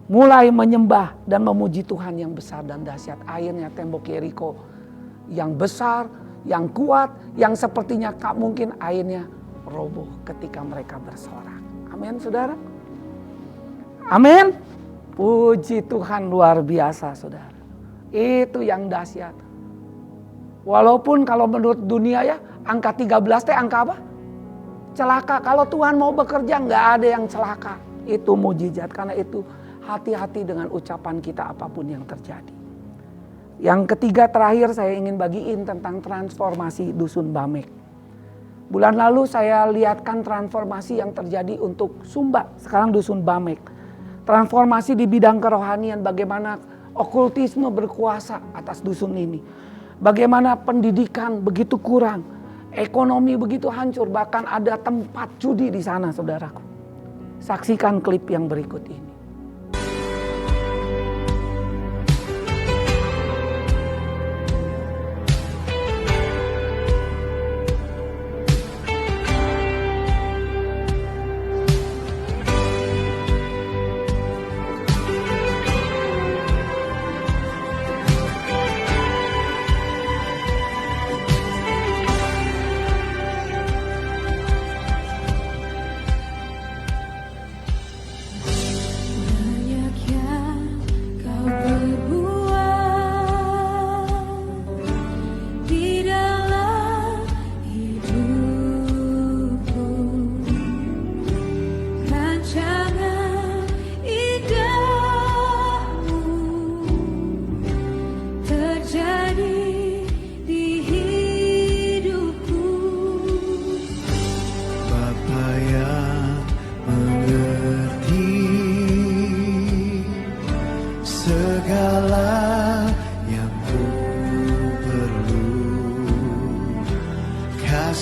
Mulai menyembah dan memuji Tuhan yang besar dan dahsyat. Akhirnya tembok Yeriko yang besar, yang kuat, yang sepertinya tak mungkin akhirnya roboh ketika mereka bersorak. Amin saudara. Amin. Puji Tuhan luar biasa saudara. Itu yang dahsyat. Walaupun kalau menurut dunia ya angka 13 teh angka apa? Celaka. Kalau Tuhan mau bekerja nggak ada yang celaka. Itu mujizat karena itu. Hati-hati dengan ucapan kita apapun yang terjadi. Yang ketiga terakhir saya ingin bagiin tentang transformasi Dusun Bamek. Bulan lalu saya lihatkan transformasi yang terjadi untuk Sumba, sekarang Dusun Bamek. Transformasi di bidang kerohanian, bagaimana okultisme berkuasa atas dusun ini. Bagaimana pendidikan begitu kurang, ekonomi begitu hancur, bahkan ada tempat judi di sana saudaraku. Saksikan klip yang berikut ini.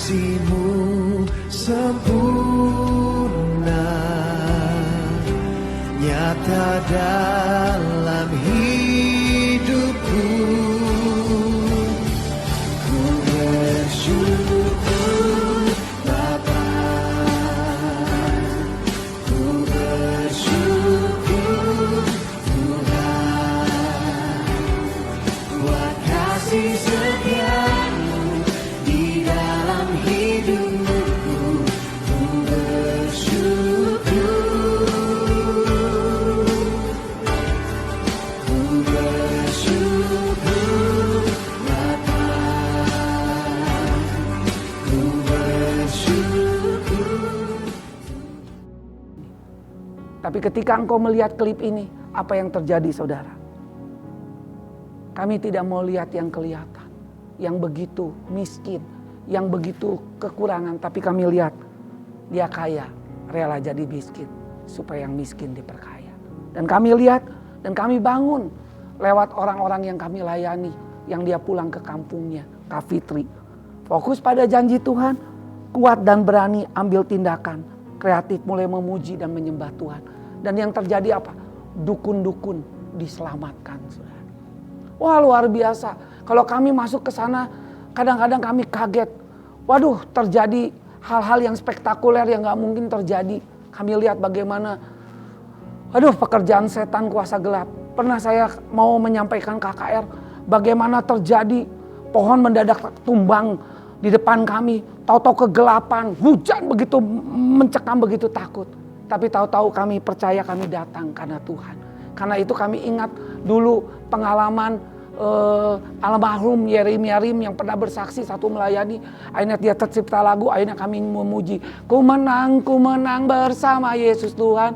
kasih-Mu sempurna, nyata dalam hidupku. Ku bersyukur Bapa, ku bersyukur Tuhan, buat kasih setia-Mu di dalam hidupku. Ku bersyukur, ku bersyukur Bapa, ku bersyukur. Tapi ketika engkau melihat klip ini, apa yang terjadi saudara? Kami tidak mau lihat yang kelihatan, yang begitu miskin, yang begitu kekurangan. Tapi kami lihat dia kaya, rela jadi miskin supaya yang miskin diperkaya. Dan kami lihat dan kami bangun lewat orang-orang yang kami layani, yang dia pulang ke kampungnya, Kak Fitri. Fokus pada janji Tuhan, kuat dan berani ambil tindakan, kreatif mulai memuji dan menyembah Tuhan. Dan yang terjadi apa? Dukun-dukun diselamatkan, saudara. Wah, luar biasa. Kalau kami masuk ke sana, kadang-kadang kami kaget. Waduh, terjadi hal-hal yang spektakuler yang gak mungkin terjadi. Kami lihat bagaimana, aduh, pekerjaan setan kuasa gelap. Pernah saya mau menyampaikan KKR, bagaimana terjadi pohon mendadak tumbang di depan kami. Tahu-tahu kegelapan, hujan begitu mencekam, begitu takut. Tapi tahu-tahu kami percaya kami datang karena Tuhan. Karena itu kami ingat dulu pengalaman almarhum Yeremia Rim yang pernah bersaksi satu melayani. Akhirnya dia tercipta lagu, akhirnya kami memuji. Ku menang bersama Yesus Tuhan.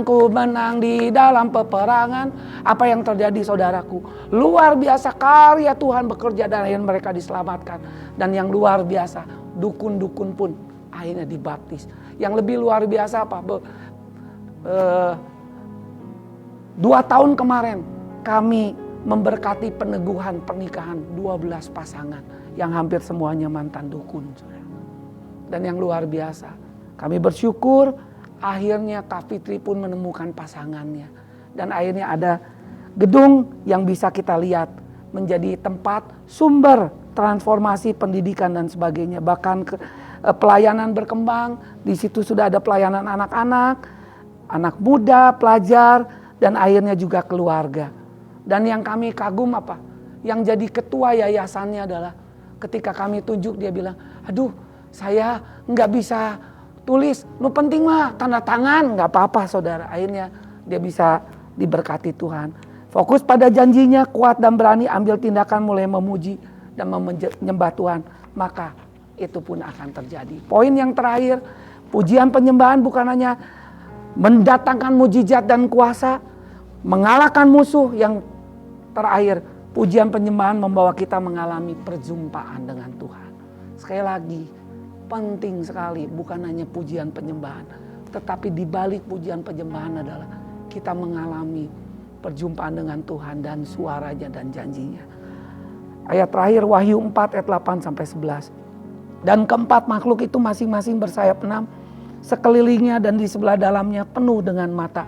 Ku menang di dalam peperangan. Apa yang terjadi saudaraku? Luar biasa karya Tuhan bekerja dan akhirnya mereka diselamatkan. Dan yang luar biasa, dukun-dukun pun akhirnya dibaptis. Yang lebih luar biasa apa? 2 tahun kemarin kami memberkati peneguhan pernikahan 12 pasangan yang hampir semuanya mantan dukun. Dan yang luar biasa, kami bersyukur akhirnya Kak Fitri pun menemukan pasangannya. Dan akhirnya ada gedung yang bisa kita lihat menjadi tempat sumber transformasi pendidikan dan sebagainya. Bahkan pelayanan berkembang, di situ sudah ada pelayanan anak-anak, anak muda, pelajar, dan akhirnya juga keluarga. Dan yang kami kagum apa? Yang jadi ketua yayasannya adalah ketika kami tunjuk dia bilang, aduh saya nggak bisa tulis, nu penting mah tanda tangan, nggak apa-apa saudara. Akhirnya dia bisa diberkati Tuhan. Fokus pada janjinya, kuat dan berani ambil tindakan mulai memuji dan menyembah Tuhan. Maka itu pun akan terjadi. Poin yang terakhir, pujian penyembahan bukan hanya mendatangkan mujizat dan kuasa, mengalahkan musuh. Yang terakhir, pujian penyembahan membawa kita mengalami perjumpaan dengan Tuhan. Sekali lagi, penting sekali bukan hanya pujian penyembahan, tetapi di balik pujian penyembahan adalah kita mengalami perjumpaan dengan Tuhan dan suaranya dan janjinya. Ayat terakhir Wahyu 4 ayat 8 sampai 11. Dan keempat makhluk itu masing-masing bersayap 6, sekelilingnya dan di sebelah dalamnya penuh dengan mata.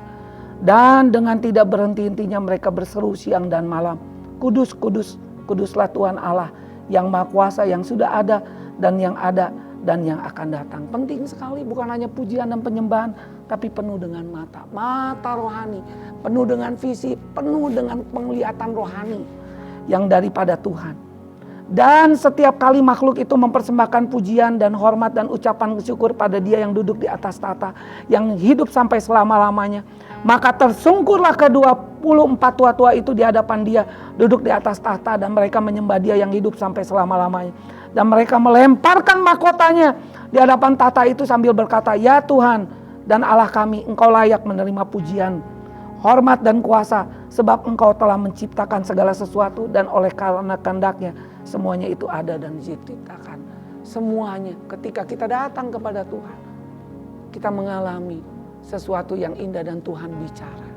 Dan dengan tidak berhenti-hentinya mereka berseru siang dan malam, Kudus, kudus, kuduslah Tuhan Allah yang Maha Kuasa, yang sudah ada dan yang akan datang. Penting sekali bukan hanya pujian dan penyembahan, tapi penuh dengan mata rohani, penuh dengan visi, penuh dengan penglihatan rohani yang daripada Tuhan. Dan setiap kali makhluk itu mempersembahkan pujian dan hormat dan ucapan syukur pada Dia yang duduk di atas tahta, yang hidup sampai selama-lamanya. Maka tersungkurlah ke-24 tua-tua itu di hadapan Dia duduk di atas tahta, dan mereka menyembah Dia yang hidup sampai selama-lamanya. Dan mereka melemparkan mahkotanya di hadapan tahta itu sambil berkata, Ya Tuhan dan Allah kami, Engkau layak menerima pujian, hormat dan kuasa, sebab Engkau telah menciptakan segala sesuatu, dan oleh karena kehendak-Nya semuanya itu ada dan diciptakan. Semuanya ketika kita datang kepada Tuhan, kita mengalami sesuatu yang indah dan Tuhan bicara.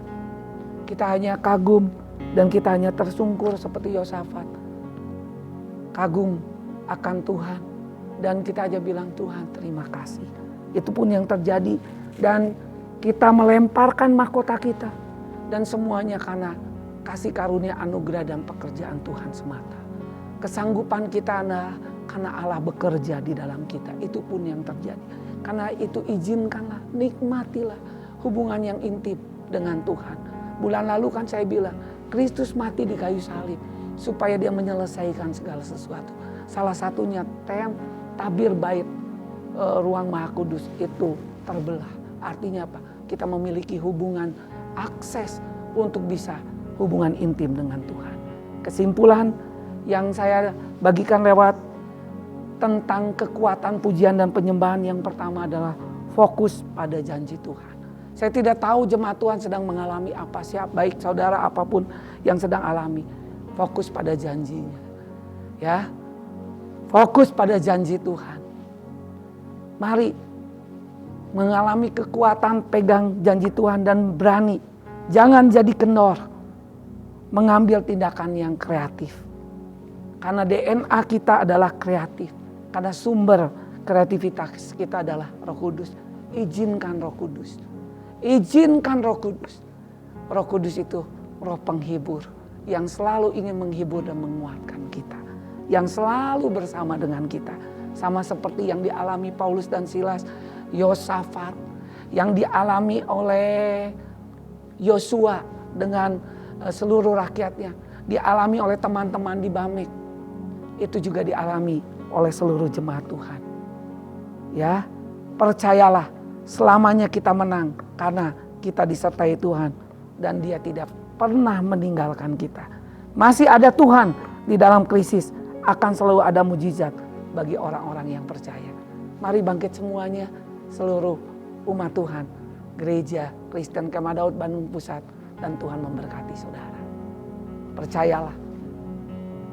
Kita hanya kagum dan kita hanya tersungkur seperti Yosafat. Kagum akan Tuhan Dan kita aja bilang, Tuhan terima kasih. Itu pun yang terjadi. Dan kita melemparkan mahkota kita. Dan semuanya karena kasih karunia, anugerah dan pekerjaan Tuhan semata. Kesanggupan kita adalah karena Allah bekerja di dalam kita. Itu pun yang terjadi. Karena itu izinkanlah, nikmatilah hubungan yang intim dengan Tuhan. Bulan lalu kan saya bilang, Kristus mati di kayu salib supaya dia menyelesaikan segala sesuatu. Salah satunya tabir bait ruang Maha Kudus itu terbelah. Artinya apa? Kita memiliki hubungan akses untuk bisa hubungan intim dengan Tuhan. Kesimpulan yang saya bagikan lewat tentang kekuatan pujian dan penyembahan yang pertama adalah fokus pada janji Tuhan. Saya tidak tahu jemaat Tuhan sedang mengalami apa, baik saudara apapun yang sedang alami. Fokus pada janjinya. Ya. Fokus pada janji Tuhan. Mari mengalami kekuatan pegang janji Tuhan dan berani. Jangan jadi kendor. Mengambil tindakan yang kreatif. Karena DNA kita adalah kreatif. Karena sumber kreativitas kita adalah Roh Kudus. Izinkan Roh Kudus. Izinkan Roh Kudus. Roh Kudus itu roh penghibur. Yang selalu ingin menghibur dan menguatkan kita. Yang selalu bersama dengan kita. Sama seperti yang dialami Paulus dan Silas. Yosafat. Yang dialami oleh Yosua dengan seluruh rakyatnya. Dialami oleh teman-teman di Bamek. Itu juga dialami oleh seluruh jemaat Tuhan. Ya, percayalah selamanya kita menang karena kita disertai Tuhan dan Dia tidak pernah meninggalkan kita. Masih ada Tuhan di dalam krisis, akan selalu ada mujizat bagi orang-orang yang percaya. Mari bangkit semuanya, seluruh umat Tuhan, Gereja Kristen Kemah Daud Bandung Pusat, dan Tuhan memberkati saudara. Percayalah,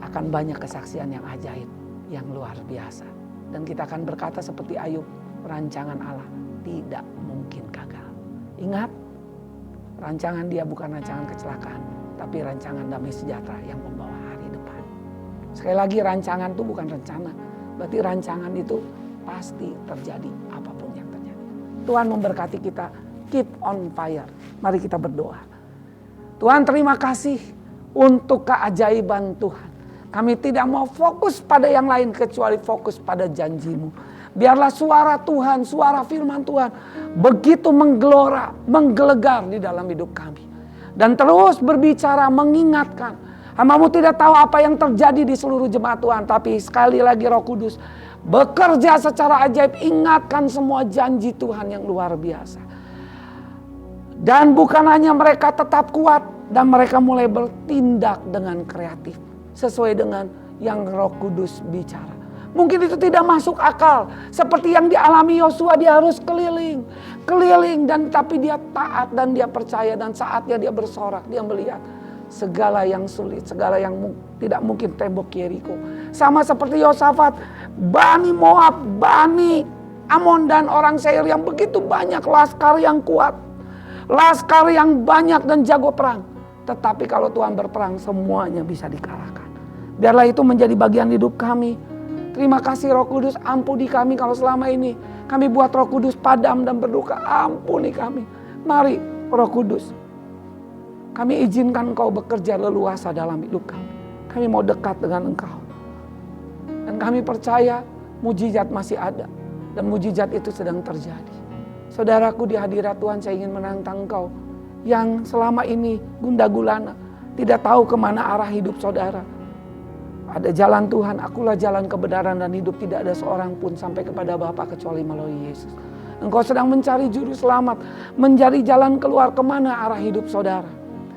akan banyak kesaksian yang ajaib, yang luar biasa. Dan kita akan berkata seperti Ayub, rancangan Allah tidak mungkin gagal. Ingat, rancangan Dia bukan rancangan kecelakaan, tapi rancangan damai sejahtera yang membawa hari depan. Sekali lagi, rancangan itu bukan rencana, berarti rancangan itu pasti terjadi apapun yang terjadi. Tuhan memberkati kita, keep on fire. Mari kita berdoa. Tuhan, terima kasih untuk keajaiban Tuhan. Kami tidak mau fokus pada yang lain kecuali fokus pada janji-Mu. Biarlah suara Tuhan, suara firman Tuhan begitu menggelora, menggelegar di dalam hidup kami. Dan terus berbicara, mengingatkan. Hamba-Mu tidak tahu apa yang terjadi di seluruh jemaat Tuhan. Tapi sekali lagi Roh Kudus bekerja secara ajaib. Ingatkan semua janji Tuhan yang luar biasa. Dan bukan hanya mereka tetap kuat, dan mereka mulai bertindak dengan kreatif. Sesuai dengan yang Roh Kudus bicara. Mungkin itu tidak masuk akal. Seperti yang dialami Yosua, dia harus keliling. Keliling, dan tapi dia taat dan dia percaya. Dan saatnya dia bersorak, dia melihat segala yang sulit, segala yang tidak mungkin tembok Yeriko. Sama seperti Yosafat, Bani Moab, Bani Amon dan orang Seir yang begitu banyak, laskar yang kuat. Laskar yang banyak dan jago perang. Tetapi kalau Tuhan berperang, semuanya bisa dikalahkan. Biarlah itu menjadi bagian hidup kami. Terima kasih Roh Kudus, ampuni kami kalau selama ini kami buat Roh Kudus padam dan berduka. Ampuni kami. Mari Roh Kudus, kami izinkan Engkau bekerja leluasa dalam hidup kami. Kami mau dekat dengan Engkau. Dan kami percaya mujizat masih ada. Dan mujizat itu sedang terjadi. Saudaraku, di hadirat Tuhan saya ingin menantang Engkau yang selama ini gundah gulana, tidak tahu kemana arah hidup saudara. Ada jalan Tuhan, akulah jalan kebenaran dan hidup, tidak ada seorang pun sampai kepada Bapa kecuali melalui Yesus. Engkau sedang mencari juru selamat, mencari jalan keluar kemana arah hidup saudara.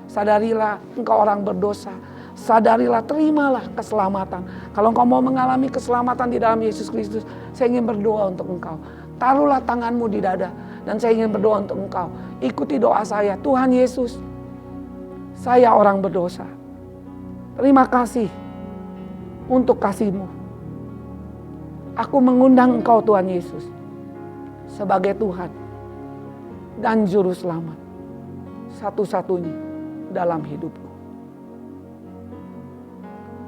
Sadarilah engkau orang berdosa, sadarilah, terimalah keselamatan. Kalau engkau mau mengalami keselamatan di dalam Yesus Kristus, saya ingin berdoa untuk engkau. Taruhlah tanganmu di dada dan saya ingin berdoa untuk engkau. Ikuti doa saya. Tuhan Yesus, saya orang berdosa. Terima kasih untuk kasih-Mu. Aku mengundang Engkau Tuhan Yesus sebagai Tuhan dan Juru Selamat satu-satunya dalam hidupku.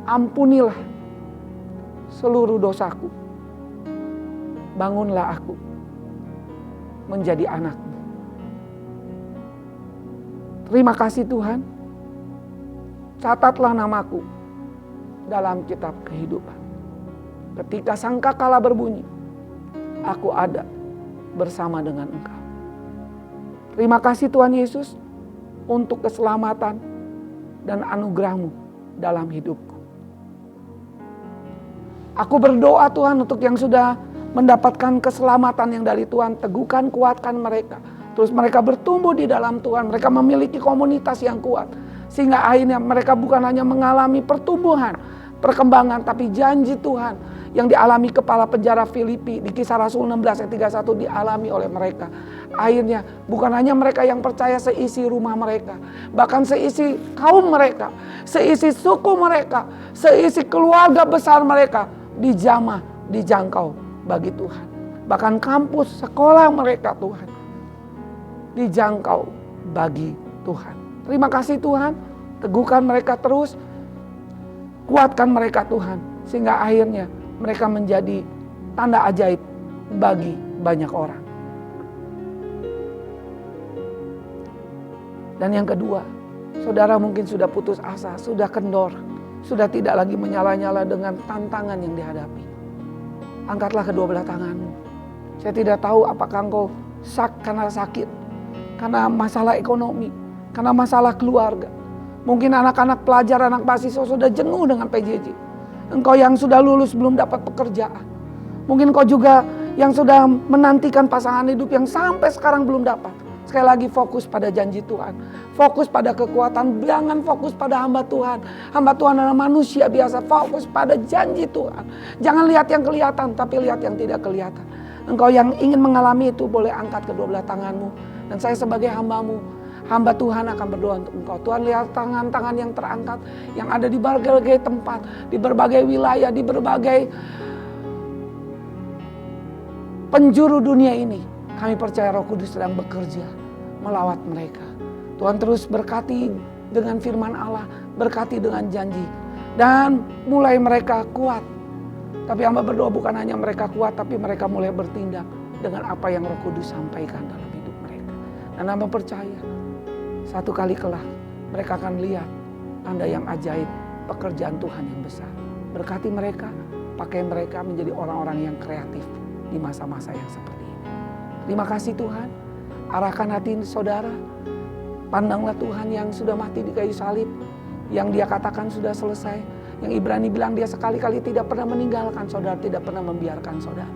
Ampunilah seluruh dosaku. bangunlah aku menjadi anak-Mu. Terima kasih Tuhan, catatlah namaku dalam kitab kehidupan. Ketika sangkakala berbunyi, aku ada bersama dengan Engkau. Terima kasih Tuhan Yesus untuk keselamatan dan anugerah-Mu dalam hidupku. Aku berdoa Tuhan untuk yang sudah mendapatkan keselamatan yang dari Tuhan, teguhkan, kuatkan mereka. Terus mereka bertumbuh di dalam Tuhan, mereka memiliki komunitas yang kuat. Sehingga akhirnya mereka bukan hanya mengalami pertumbuhan, perkembangan, tapi janji Tuhan yang dialami kepala penjara Filipi di Kisah Rasul 16 ayat 31 dialami oleh mereka. Akhirnya bukan hanya mereka yang percaya, seisi rumah mereka, bahkan seisi kaum mereka, seisi suku mereka, seisi keluarga besar mereka dijamah, dijangkau bagi Tuhan. Bahkan kampus, sekolah mereka Tuhan dijangkau bagi Tuhan. Terima kasih Tuhan, teguhkan mereka terus, kuatkan mereka Tuhan, sehingga akhirnya mereka menjadi tanda ajaib bagi banyak orang. Dan yang kedua, saudara mungkin sudah putus asa, sudah kendor, sudah tidak lagi menyala-nyala dengan tantangan yang dihadapi. Angkatlah kedua belah tanganmu. Saya tidak tahu apakah engkau karena sakit, karena masalah ekonomi, karena masalah keluarga. Mungkin anak-anak pelajar, anak mahasiswa sudah jenuh dengan PJJ. Engkau yang sudah lulus belum dapat pekerjaan. Mungkin engkau juga yang sudah menantikan pasangan hidup yang sampai sekarang belum dapat. Sekali lagi fokus pada janji Tuhan. Fokus pada kekuatan. Jangan fokus pada hamba Tuhan. Hamba Tuhan adalah manusia biasa. Fokus pada janji Tuhan. Jangan lihat yang kelihatan, tapi lihat yang tidak kelihatan. Engkau yang ingin mengalami itu boleh angkat kedua belah tanganmu. Dan saya sebagai hambamu, hamba Tuhan akan berdoa untuk engkau. Tuhan, lihat tangan-tangan yang terangkat, yang ada di berbagai tempat, di berbagai wilayah, di berbagai penjuru dunia ini. Kami percaya Roh Kudus sedang bekerja melawat mereka. Tuhan terus berkati dengan firman Allah, berkati dengan janji. Dan mulai mereka kuat. Tapi hamba berdoa bukan hanya mereka kuat, tapi mereka mulai bertindak dengan apa yang Roh Kudus sampaikan dalam hidup mereka. Dan hamba percaya, satu kali kelak mereka akan lihat tanda yang ajaib, pekerjaan Tuhan yang besar. Berkati mereka, pakai mereka menjadi orang-orang yang kreatif di masa-masa yang seperti ini. Terima kasih Tuhan, arahkan hati saudara. Pandanglah Tuhan yang sudah mati di kayu salib, yang Dia katakan sudah selesai. Yang Ibrani bilang Dia sekali-kali tidak pernah meninggalkan saudara, tidak pernah membiarkan saudara.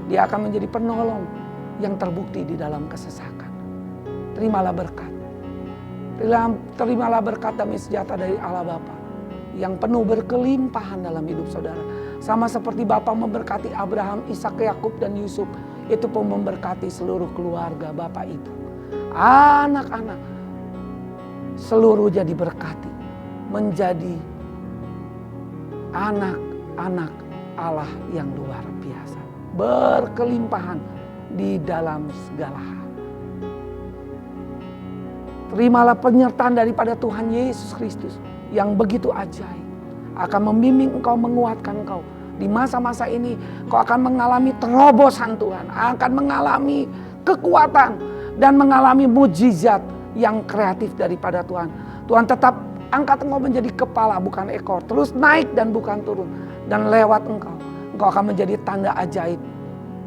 Dia akan menjadi penolong yang terbukti di dalam kesesakan. Terimalah berkat. Terimalah berkat damai sejahtera dari Allah Bapa yang penuh berkelimpahan dalam hidup saudara. Sama seperti Bapa memberkati Abraham, Ishak, Yakub dan Yusuf, itu pun memberkati seluruh keluarga Bapa itu. Anak-anak seluruhnya diberkati menjadi anak-anak Allah yang luar biasa, berkelimpahan di dalam segala hal. Terimalah penyertaan daripada Tuhan Yesus Kristus yang begitu ajaib, akan membimbing engkau, menguatkan engkau. Di masa-masa ini kau akan mengalami terobosan Tuhan, akan mengalami kekuatan dan mengalami mujizat yang kreatif daripada Tuhan. Tuhan tetap angkat engkau menjadi kepala bukan ekor, terus naik dan bukan turun. Dan lewat engkau akan menjadi tanda ajaib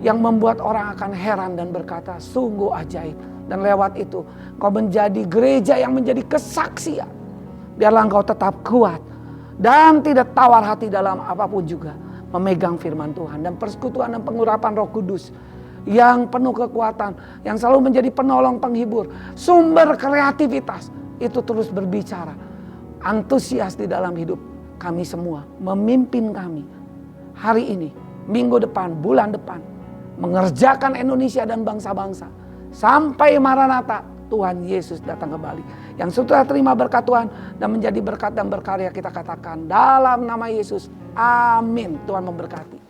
yang membuat orang akan heran dan berkata sungguh ajaib. Dan lewat itu engkau menjadi gereja yang menjadi kesaksian. Biarlah engkau tetap kuat dan tidak tawar hati dalam apapun juga, memegang firman Tuhan dan persekutuan dan pengurapan Roh Kudus yang penuh kekuatan, yang selalu menjadi penolong, penghibur, sumber kreativitas, itu terus berbicara, antusias di dalam hidup kami semua, memimpin kami hari ini, minggu depan, bulan depan, mengerjakan Indonesia dan bangsa-bangsa sampai Maranatha Tuhan Yesus datang kembali. Yang sudah terima berkat Tuhan dan menjadi berkat dan berkarya, kita katakan dalam nama Yesus, amin. Tuhan memberkati.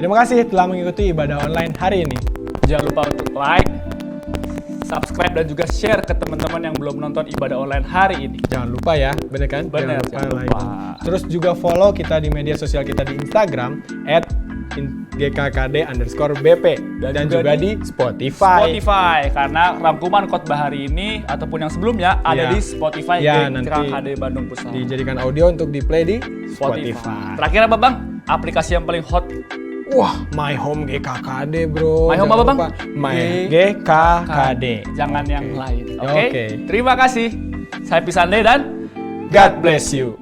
Terima kasih telah mengikuti ibadah online hari ini. Jangan lupa untuk like, subscribe, dan juga share ke teman-teman yang belum nonton ibadah online hari ini. Jangan lupa ya, bener kan? Bener, jangan like. lupa. Terus juga follow kita di media sosial kita di Instagram @gkkd_bp dan juga di Spotify. Karena rangkuman khotbah hari ini ataupun yang sebelumnya ada Ya. di Spotify Ya, nanti GKKD Bandung Pusat. Dijadikan audio untuk di play di Spotify. Terakhir apa Bang? Aplikasi yang paling hot. Wah, My Home GKKD bro. My Home Jangan apa, Bang? lupa. My GKKD. Jangan yang lain. Oke. Oke. Terima kasih. Saya Pisande dan God bless you.